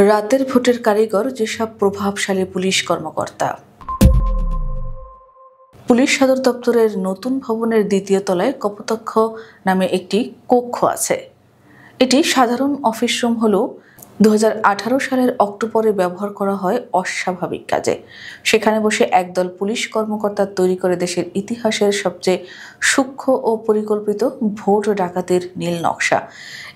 রাতের ভোটের কারিগর যেসব প্রভাবশালী পুলিশ কর্মকর্তা। পুলিশ সদর দপ্তরের নতুন ভবনের দ্বিতীয় তলায় কপোতাক্ষ নামে একটি কক্ষ আছে। এটি সাধারণ অফিস রুম হলেও 2018 সালের অক্টোবরে ব্যবহার করা হয় অস্বাভাবিক কাজে। সেখানে বসে একদল পুলিশ কর্মকর্তা তৈরি করে দেশের ইতিহাসের সবচেয়ে সূক্ষ্ম ও পরিকল্পিত ভোট ডাকাতির নীল নকশা।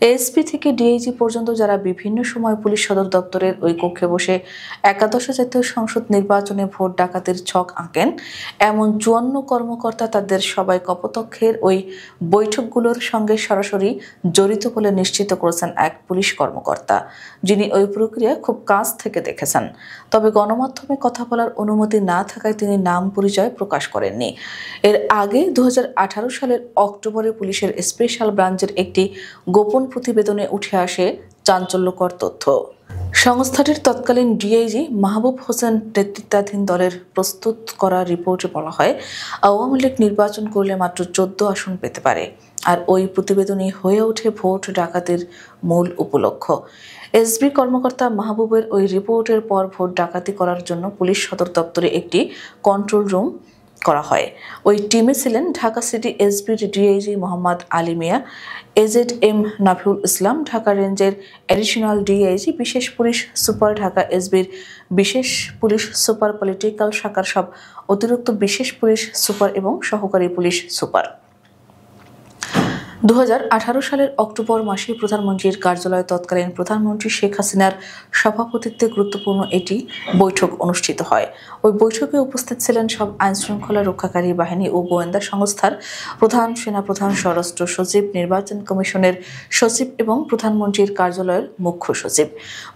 এএসপি থেকে ডিআইজি পর্যন্ত যারা বিভিন্ন সময় পুলিশ সদর দপ্তরের ওই কক্ষে বসে একাদশ জাতীয় সংসদ নির্বাচনে ভোট ডাকাতির ছক আঁকেন, এমন 54 কর্মকর্তা তাদের সবাই কপোতাক্ষের ওই বৈঠকগুলোর সঙ্গে সরাসরি জড়িত বলে নিশ্চিত করেছেন এক পুলিশ কর্মকর্তা, যিনি ওই প্রক্রিয়া খুব কাছ থেকে দেখেছেন। তবে গণমাধ্যমে কথা বলার অনুমতি না থাকায় তিনি নাম পরিচয় প্রকাশ করেননি। এর আগে 2018 সালের অক্টোবরে পুলিশের স্পেশাল ব্রাঞ্চের একটি গোপন প্রতিবেদনে উঠে আসে চাঞ্চল্যকর তথ্য। সংস্থাটির তৎকালীন ডিআইজি মাহবুব হোসেন নেতৃত্বাধীন দলের প্রস্তুত করা রিপোর্টে বলা হয়, আওয়ামী লীগ নির্বাচন করলে মাত্র 14 আসন পেতে পারে। আর ওই প্রতিবেদনই হয়ে ওঠে ভোট ডাকাতির মূল উপলক্ষ্য। এসবি কর্মকর্তা মাহবুবের ওই রিপোর্টের পর ভোট ডাকাতি করার জন্য পুলিশ সদর দপ্তরে একটি কন্ট্রোল রুম করা হয়। ওই টিমে ছিলেন ঢাকা সিটি এসবির ডিআইজি মোহাম্মদ আলী মিয়া, এজেড-এম নাফিউল ইসলাম, ঢাকা রেঞ্জের অ্যাডিশনাল ডিআইজি, বিশেষ পুলিশ সুপার, ঢাকা এসবির বিশেষ পুলিশ সুপার, পলিটিক্যাল শাখার সব অতিরিক্ত বিশেষ পুলিশ সুপার এবং সহকারী পুলিশ সুপার। 2018 সালের অক্টোবর মাসে প্রধানমন্ত্রীর কার্যালয়ে তৎকালীন প্রধানমন্ত্রী শেখ হাসিনার সভাপতিত্বে গুরুত্বপূর্ণ এটি বৈঠক অনুষ্ঠিত হয়। ওই বৈঠকে উপস্থিত ছিলেন সব আইনশৃঙ্খলা রক্ষাকারী বাহিনী ও গোয়েন্দা সংস্থার প্রধান, সেনাপ্রধান, স্বরাষ্ট্র সচিব, নির্বাচন কমিশনের সচিব এবং প্রধানমন্ত্রীর কার্যালয়ের মুখ্য সচিব।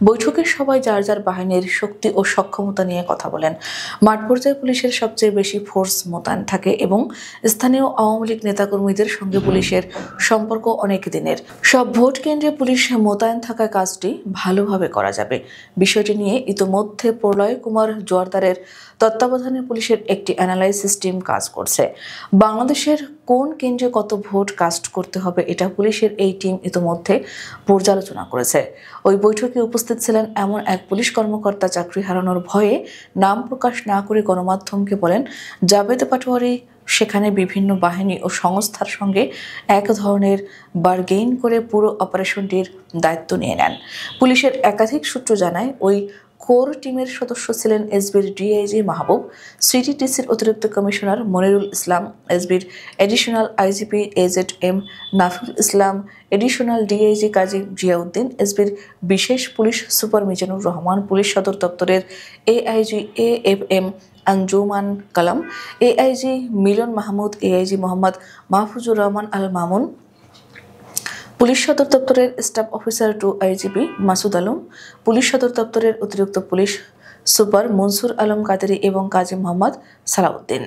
বৈঠকে সবাই যার যার বাহিনীর শক্তি ও সক্ষমতা নিয়ে কথা বলেন। মাঠ পর্যায়ে পুলিশের সবচেয়ে বেশি ফোর্স মোতায়েন থাকে এবং স্থানীয় আওয়ামী লীগ নেতাকর্মীদের সঙ্গে পুলিশের সম্পর্ক অনেক দিনের। সব ভোট কেন্দ্রে পুলিশ মোতায়েন থাকায় কাজটি ভালোভাবে করা যাবে। বিষয়টি নিয়ে ইতোমধ্যে প্রলয় কুমার জোয়ারদারের তত্ত্বাবধানে পুলিশের একটি অ্যানালাইসিস টিম কাজ করছে। বাংলাদেশের কোন কেন্দ্রে কত ভোট কাস্ট করতে হবে এটা পুলিশের এই টিম ইতোমধ্যে পর্যালোচনা করেছে। ওই বৈঠকে উপস্থিত ছিলেন এমন এক পুলিশ কর্মকর্তা চাকরি হারানোর ভয়ে নাম প্রকাশ না করে গণমাধ্যমকে বলেন, জাবেদ পাটোয়ারি সেখানে বিভিন্ন বাহিনী ও সংস্থার সঙ্গে এক ধরনের বার্গেইন করে পুরো অপারেশনটির দায়িত্ব নিয়ে নেন। পুলিশের একাধিক সূত্র জানায়, ওই কোর টিমের সদস্য ছিলেন এসবির ডিআইজি মাহবুব, সিটিটিসির অতিরিক্ত কমিশনার মনিরুল ইসলাম, এসবির additional IGP A Z M Nafiul Islam, additional DIG Kazi Ziauddin, এসবির বিশেষ police super Mizanur Rahman, police সদর দপ্তরের AIG AFM Anjuman Kalam, AIG Milon Mahmud, AIG Mohammad Mahfuzur Rahman Al Mamun, police সদর দপ্তরের staff officer to IGP Masud Alam, police সদর দপ্তরের অতিরিক্ত পুলিশ সুপার মনসুর আলম কাদেরী এবং কাজী মোহাম্মদ সালাউদ্দিন।